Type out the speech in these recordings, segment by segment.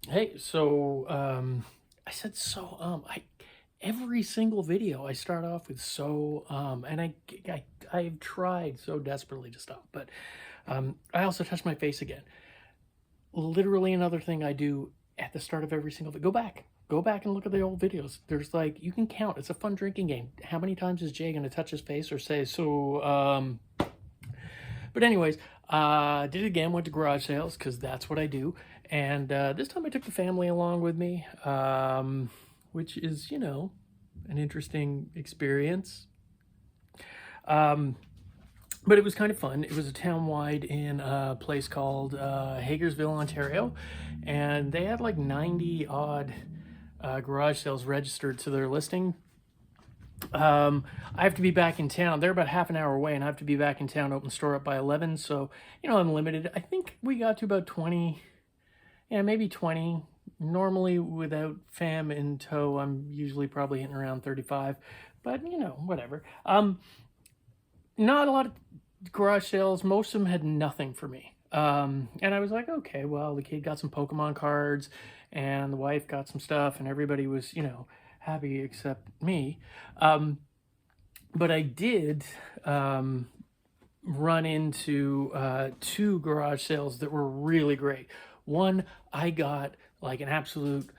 Hey, so I said every single video I start off with and I've tried so desperately to stop, but I also touch my face again. Literally another thing I do at the start of every single video. Go back and look at the old videos. There's like you can count. It's a fun drinking game. How many times is Jay gonna touch his face or say so? But anyways, did it again. Went to garage sales because that's what I do. And this time I took the family along with me, which is an interesting experience. But it was kind of fun. It was a townwide in a place called Hagersville, Ontario, and they had like 90 odd garage sales registered to their listing. I have to be back in town. They're about half an hour away, and I have to be back in town, open the store up by 11. So, I'm limited. I think we got to about 20, yeah, maybe 20. Normally, without fam in tow, I'm usually probably hitting around 35, but whatever. Not a lot of garage sales. Most of them had nothing for me. And I was like, okay, well, the kid got some Pokemon cards, and the wife got some stuff, and everybody was, happy except me. But I did run into two garage sales that were really great. One, I got like an absolute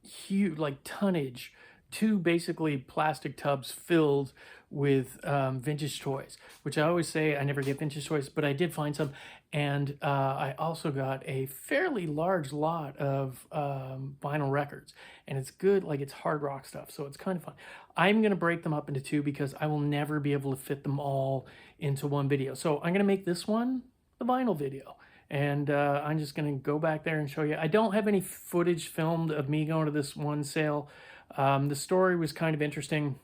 huge, like tonnage, two basically plastic tubs filled with vintage toys, which I always say I never get vintage toys, but I did find some. And I also got a fairly large lot of vinyl records, and it's good, like it's hard rock stuff, so it's kind of fun. I'm gonna break them up into two because I will never be able to fit them all into one video. So I'm gonna make this one the vinyl video, and I'm just gonna go back there and show you. I don't have any footage filmed of me going to this one sale. The story was kind of interesting.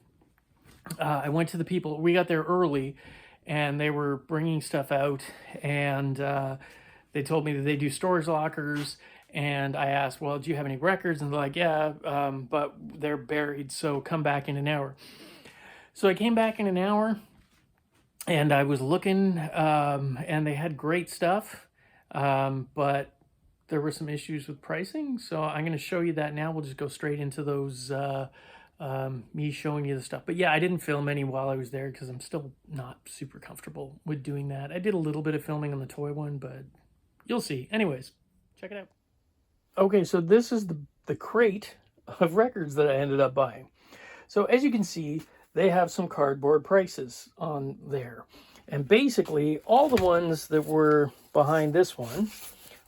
I went to the people, we got there early, and they were bringing stuff out, and they told me that they do storage lockers. And I asked, well, do you have any records? And they're like, yeah, but they're buried, so come back in an hour. So I came back in an hour, and I was looking, and they had great stuff, but there were some issues with pricing. So I'm going to show you that now. We'll just go straight into those, me showing you the stuff. But yeah, I didn't film any while I was there because I'm still not super comfortable with doing that. I did a little bit of filming on the toy one, but you'll see. Anyways, check it out. Okay, so this is the crate of records that I ended up buying. So as you can see, they have some cardboard prices on there. And basically, all the ones that were behind this one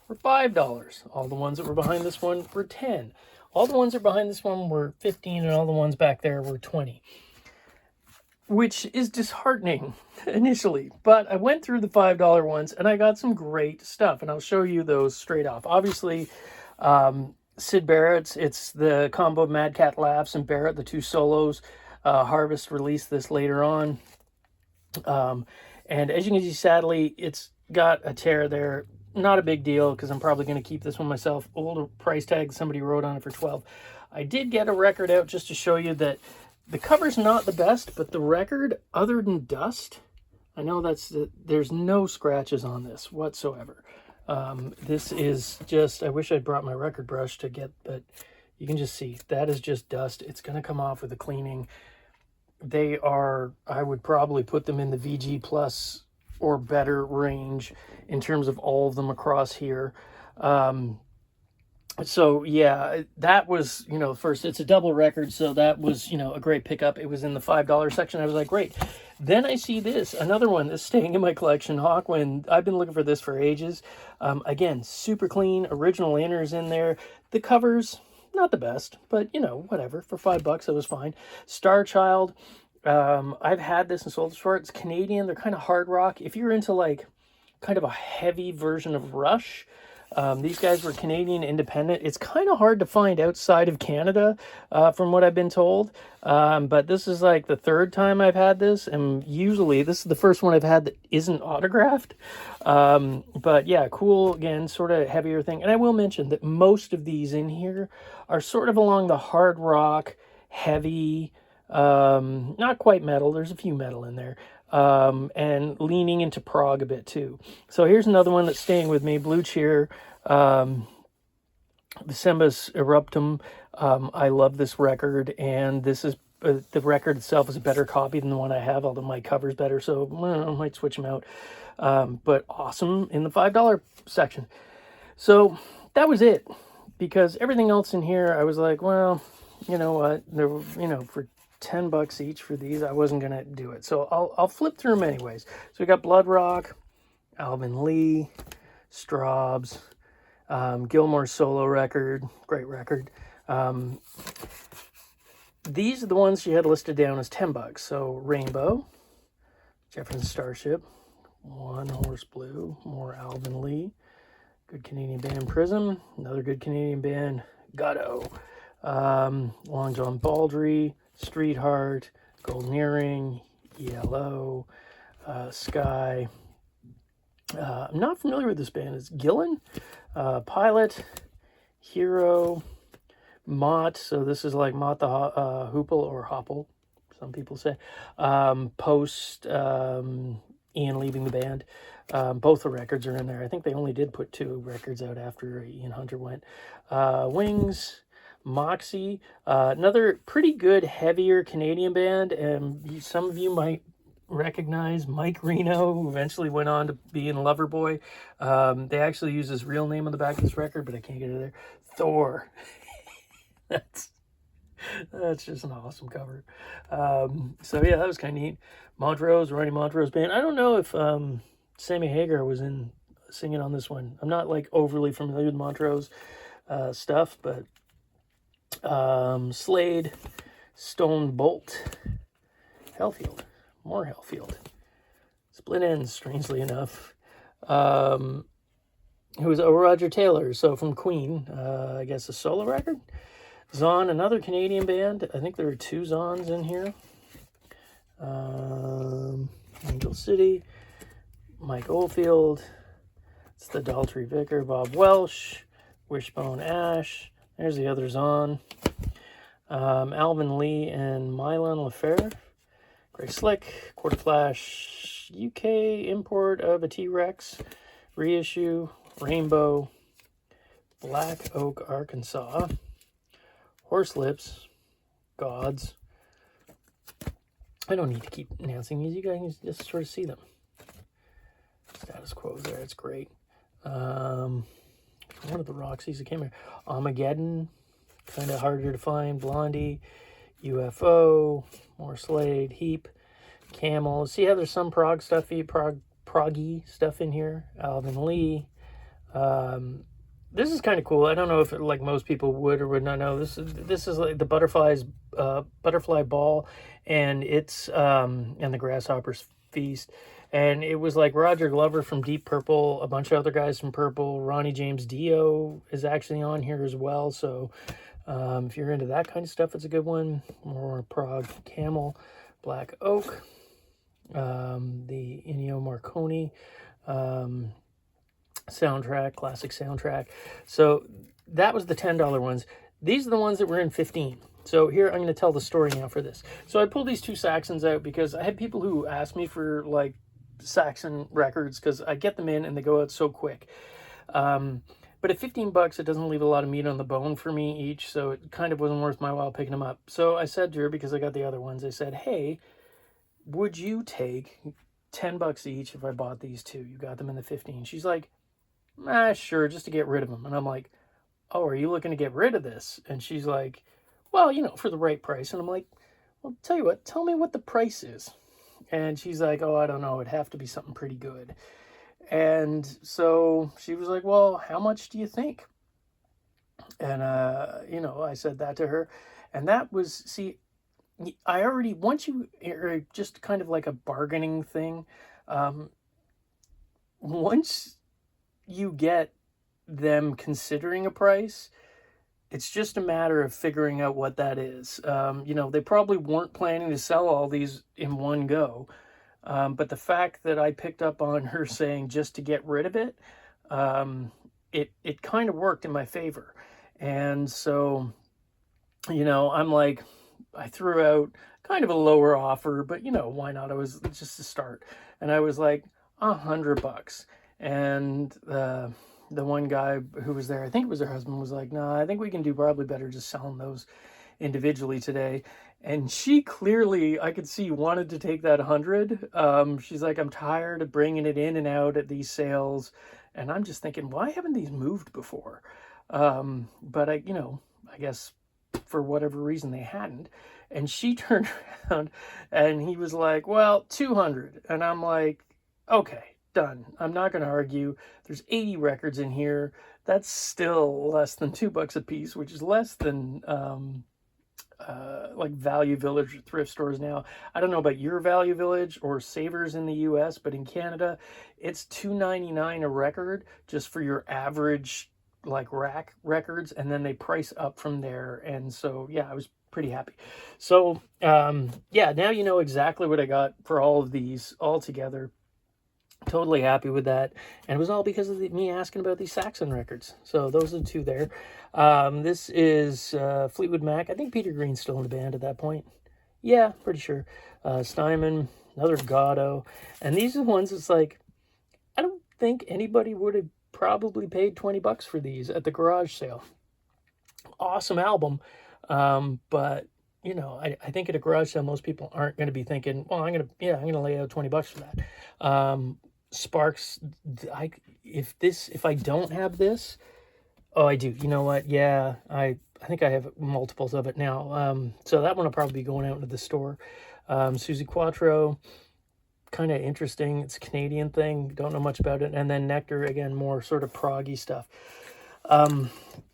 were $5. All the ones that were behind this one were 10. All the ones that were behind this one were 15, and all the ones back there were 20. Which is disheartening initially. But I went through the $5 ones, and I got some great stuff. And I'll show you those straight off. Obviously, Sid Barrett's, it's the combo of Mad Cat Laughs and Barrett, the two solos. Harvest released this later on. And as you can see, sadly, it's got a tear there. Not a big deal because I'm probably going to keep this one myself. Older price tag, somebody wrote on it for 12. I did get a record out just to show you that the cover's not the best, but the record, other than dust, I know there's no scratches on this whatsoever. This is just, I wish I'd brought my record brush to get, but you can just see that is just dust. It's going to come off with the cleaning. They are, I would probably put them in the VG Plus or better range in terms of all of them across here. So yeah, that was, first, it's a double record, so that was, a great pickup. It was in the $5 section. I was like, great. Then I see this, another one that's staying in my collection, Hawkwind. I've been looking for this for ages. Again, super clean, original inners in there. The covers, not the best, but, whatever. For $5, it was fine. Star Child, I've had this and sold this for. It's Canadian. They're kind of hard rock. If you're into, like, kind of a heavy version of Rush, these guys were Canadian independent. It's kind of hard to find outside of Canada, from what I've been told. But this is like the third time I've had this, and usually this is the first one I've had that isn't autographed. But yeah, cool, again, sort of heavier thing. And I will mention that most of these in here are sort of along the hard rock, heavy, not quite metal. There's a few metal in there. And leaning into prog a bit too. So here's another one that's staying with me, Blie Cheer. the Sembus Eruptum. I love this record, and this is the record itself is a better copy than the one I have, although my cover's better, so I might switch them out. But awesome in the $5 section. So that was it, because everything else in here, I was like, well, you know what, there, for $10 each for these, I wasn't gonna do it. So I'll flip through them anyways. So we got Blood Rock, Alvin Lee, Straubs, Gilmore's solo record, great record. These are the ones she had listed down as $10. So Rainbow, Jefferson Starship, One Horse Blue, more Alvin Lee, good Canadian band Prism, another good Canadian band Gutto, Long John Baldry, Streetheart, Golden Earring, ELO, Sky. I'm not familiar with this band. It's Gillen, Pilot, Hero, Mott. So this is like Mott the Hoople or Hopple, some people say. Post Ian leaving the band. Both the records are in there. I think they only did put 2 records out after Ian Hunter went. Wings, Moxie, another pretty good heavier Canadian band, and some of you might recognize Mike Reno, who eventually went on to be in Loverboy. They actually use his real name on the back of this record, but I can't get it there. Thor. that's just an awesome cover. So yeah, that was kind of neat. Montrose, Ronnie Montrose band. I don't know if Sammy Hagar was in singing on this one. I'm not like overly familiar with Montrose stuff, but Slade, Stone Bolt, Hellfield, more Hellfield, Split Ends, strangely enough. Who was Roger Taylor, so from Queen, I guess a solo record. Zon, another Canadian band. I think there are 2 Zons in here. Angel City, Mike Oldfield, it's the Daltrey Vicar, Bob Welsh, Wishbone Ash. There's the other Zon. Alvin Lee and Mylon LaFerre. Grey Slick, Quarter Flash, UK import of a T-Rex, reissue, Rainbow, Black Oak, Arkansas, Horse Lips, Gods. I don't need to keep announcing these. You guys just sort of see them. Status Quo's there. It's great. One of the Roxys that came here. Armageddon, kind of harder to find. Blondie, UFO, more Slade, Heap, Camel. See how there's some prog stuffy, proggy stuff in here. Alvin Lee. This is kind of cool. I don't know if like most people would or would not know. This is like the Butterfly Ball, and it's and the Grasshopper's Feast. And it was like Roger Glover from Deep Purple, a bunch of other guys from Purple. Ronnie James Dio is actually on here as well. So if you're into that kind of stuff, it's a good one. More prog. Camel, Black Oak, the Ennio Morricone soundtrack, classic soundtrack. So that was the $10 ones. These are the ones that were in 15. So here I'm going to tell the story now for this. So I pulled these 2 Saxons out because I had people who asked me for like Saxon records because I get them in and they go out so quick. But at $15, it doesn't leave a lot of meat on the bone for me each, so it kind of wasn't worth my while picking them up. So I said to her, because I got the other ones, I said, hey, would you take $10 each if I bought these 2? You got them in the 15. She's like, sure, just to get rid of them. And I'm like, oh, are you looking to get rid of this? And she's like, well, for the right price. And I'm like, well, tell you what, tell me what the price is. And she's like, oh, I don't know. It'd have to be something pretty good. And so she was like, well, how much do you think? And, I said that to her. And that was, see, I already, once you, just kind of like a bargaining thing, once you get them considering a price, it's just a matter of figuring out what that is. They probably weren't planning to sell all these in one go. But the fact that I picked up on her saying just to get rid of it, it kind of worked in my favor. And so, I'm like, I threw out kind of a lower offer, but why not? It was just a start. And I was like, $100. And the one guy who was there, I think it was her husband, was like, "No, I think we can do probably better just selling those individually today." And she clearly, I could see, wanted to take that 100. She's like, "I'm tired of bringing it in and out at these sales." And I'm just thinking, why haven't these moved before? But I guess for whatever reason they hadn't. And she turned around and he was like, "Well, 200." And I'm like, "Okay, done. I'm not going to argue. There's 80 records in here. That's still less than $2 a piece, which is less than like Value Village or thrift stores now. I don't know about your Value Village or Savers in the US, but in Canada, it's $2.99 a record just for your average like rack records, and then they price up from there. And so yeah, I was pretty happy. So yeah, now you know exactly what I got for all of these all together. Totally happy with that, and it was all because of me asking about these Saxon records. So those are the two there. This is Fleetwood Mac. I think Peter Green's still in the band at that point. Yeah, pretty sure. Steinman, another Gatto, and these are the ones that's like, I don't think anybody would have probably paid $20 for these at the garage sale. Awesome album, but I think at a garage sale most people aren't going to be thinking, well, I'm gonna lay out $20 for that. Sparks, if I don't have this, oh, I do. You know what? Yeah, I think I have multiples of it now. So that one will probably be going out into the store. Susie Quattro, kind of interesting. It's a Canadian thing. Don't know much about it. And then Nectar, again, more sort of proggy stuff.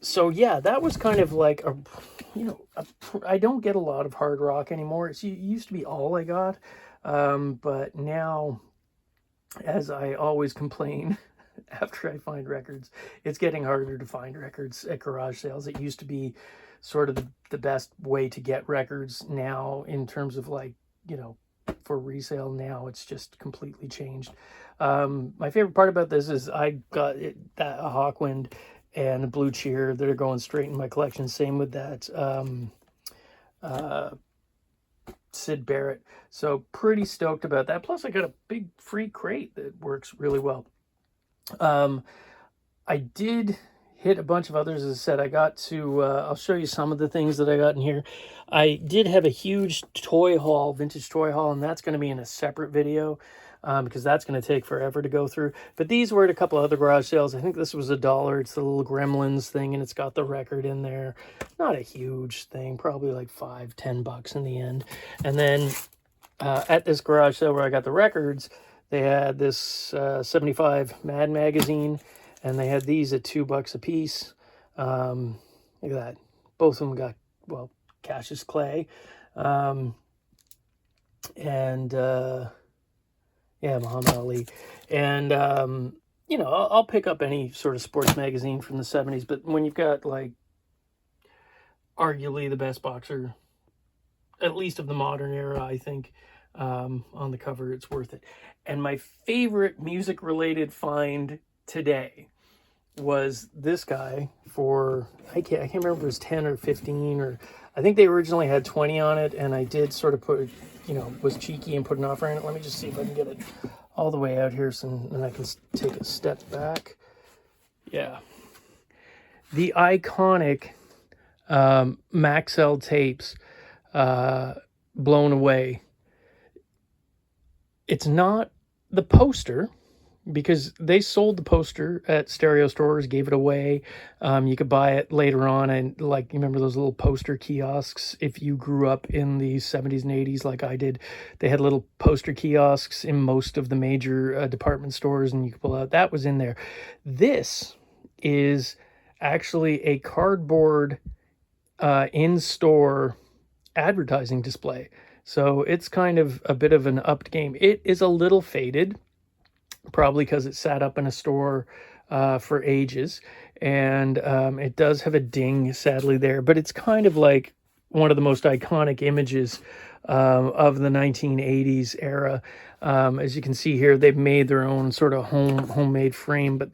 So yeah, that was kind of like I don't get a lot of hard rock anymore. It used to be all I got. But now, as I always complain after I find records, it's getting harder to find records at garage sales. It used to be sort of the best way to get records. Now, in terms of like, for resale, now it's just completely changed. My favorite part about this is I got that Hawkwind and the Blie Cheer that are going straight in my collection. Same with that Sid Barrett. So pretty stoked about that. Plus I got a big free crate that works really well. I did hit a bunch of others. As I said, I got to, I'll show you some of the things that I got in here. I did have a huge toy haul, vintage toy haul, and that's going to be in a separate video. Because that's going to take forever to go through. But these were at a couple other garage sales. I think this was $1. It's the little Gremlins thing, and it's got the record in there. Not a huge thing, probably like $5-10 in the end. And then at this garage sale where I got the records, they had this 75 Mad magazine, and they had these at $2 a piece. Look at that. Both of them got, well, Cassius Clay. Yeah, Muhammad Ali. And, I'll pick up any sort of sports magazine from the 70s, but when you've got, like, arguably the best boxer, at least of the modern era, I think, on the cover, it's worth it. And my favorite music-related find today was this guy for, I can't remember if it was 10 or 15, or I think they originally had 20 on it, and I did sort of put, was cheeky and put an offer in it. Let me just see if I can get it all the way out here, and I can take a step back. Yeah. The iconic Maxell tapes, Blown Away. It's not the poster, because they sold the poster at stereo stores, gave it away. You could buy it later on, and like, you remember those little poster kiosks? If you grew up in the 70s and 80s like I did, they had little poster kiosks in most of the major department stores, and you could pull out. That was in there. This is actually a cardboard in-store advertising display. So it's kind of a bit of an upped game. It is a little faded, probably because it sat up in a store for ages, and it does have a ding, sadly, there, but it's kind of like one of the most iconic images of the 1980s era. As you can see here, they've made their own sort of homemade frame, but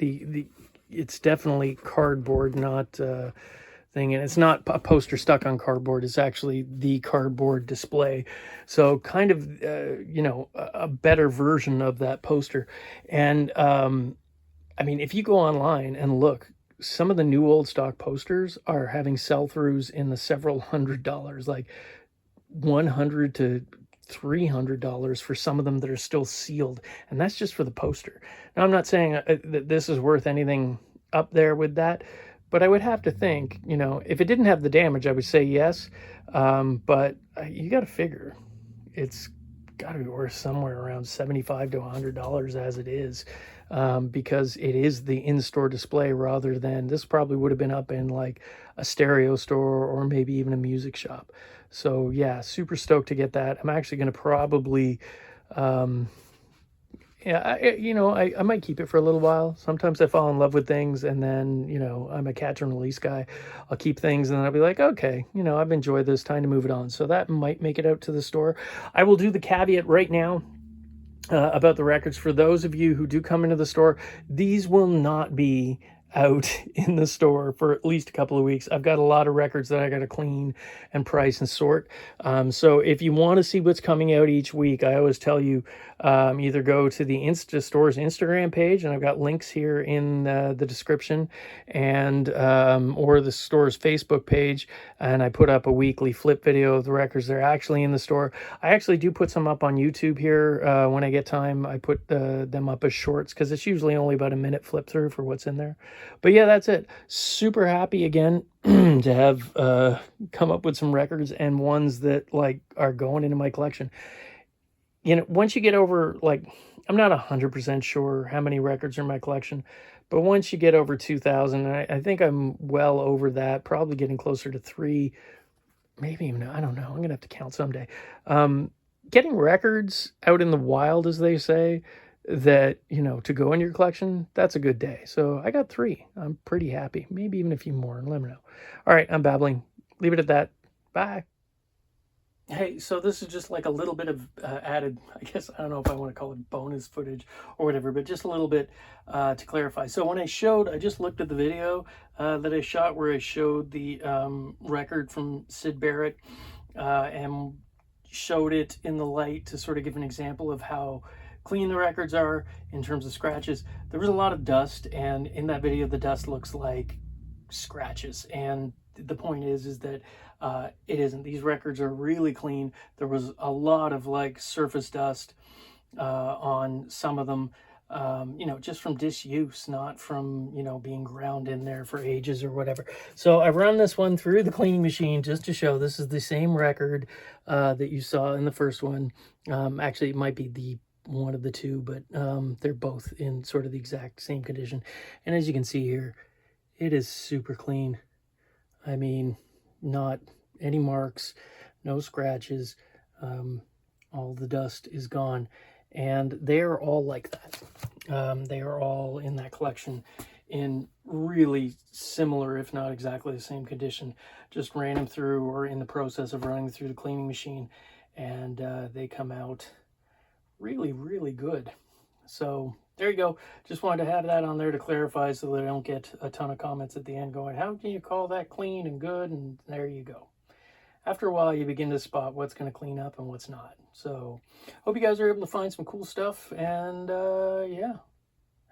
it's definitely cardboard, not thing, and it's not a poster stuck on cardboard. It's actually the cardboard display. So kind of, a better version of that poster. And I mean, if you go online and look, some of the new old stock posters are having sell-throughs in the several $100s, like $100 to $300 for some of them that are still sealed, and that's just for the poster. Now, I'm not saying that this is worth anything up there with that, but I would have to think, you know, if it didn't have the damage, I would say yes, but you got to figure it's got to be worth somewhere around $75 to $100 as it is, because it is the in-store display rather than, this probably would have been up in like a stereo store or maybe even a music shop. So yeah, super stoked to get that. I'm actually going to probably, yeah, I might keep it for a little while. Sometimes I fall in love with things, and then, you know, I'm a catch and release guy. I'll keep things and then I'll be like, okay, you know, I've enjoyed this, time to move it on. So that might make it out to the store. I will do the caveat right now about the records. For those of you who do come into the store, these will not be out in the store for at least a couple of weeks. I've got a lot of records that I got to clean and price and sort. So if you want to see what's coming out each week, I always tell you, either go to the store's Instagram page, and I've got links here in the description, and or the store's Facebook page, and I put up a weekly flip video of the records that are actually in the store. I actually do put some up on YouTube here when I get time. I put them up as shorts because it's usually only about a minute flip through for what's in there. But yeah, that's it. Super happy again to have come up with some records, and ones that like are going into my collection. You know, once you get over, like, I'm not 100% sure how many records are in my collection, but once you get over 2,000, I think I'm well over that, probably getting closer to 3, maybe even, I don't know, I'm gonna have to count someday. Getting records out in the wild, as they say, that, you know, to go in your collection, that's a good day. So I got 3. I'm pretty happy. Maybe even a few more. Let me know. All right, I'm babbling. Leave it at that. Bye. Hey, so this is just like a little bit of added, I guess, I don't know if I want to call it bonus footage or whatever, but just a little bit to clarify. So when I just looked at the video that I shot where I showed the record from Sid Barrett and showed it in the light to sort of give an example of how clean the records are in terms of scratches. There was a lot of dust, and in that video the dust looks like scratches, and the point is that it isn't. These records are really clean. There was a lot of like surface dust on some of them, you know, just from disuse, not from, you know, being ground in there for ages or whatever. So I've run this one through the cleaning machine just to show this is the same record that you saw in the first one. Actually, it might be the one of the two, but they're both in sort of the exact same condition. And as you can see here, it is super clean. I mean, not any marks, no scratches. All the dust is gone, and they are all like that. They are all in that collection in really similar, if not exactly the same condition. Just ran them through, or in the process of running through the cleaning machine, and they come out really, really good. So there you go. Just wanted to have that on there to clarify so that I don't get a ton of comments at the end going, how can you call that clean and good? And there you go. After a while, you begin to spot what's going to clean up and what's not. So hope you guys are able to find some cool stuff. And yeah,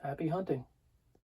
happy hunting.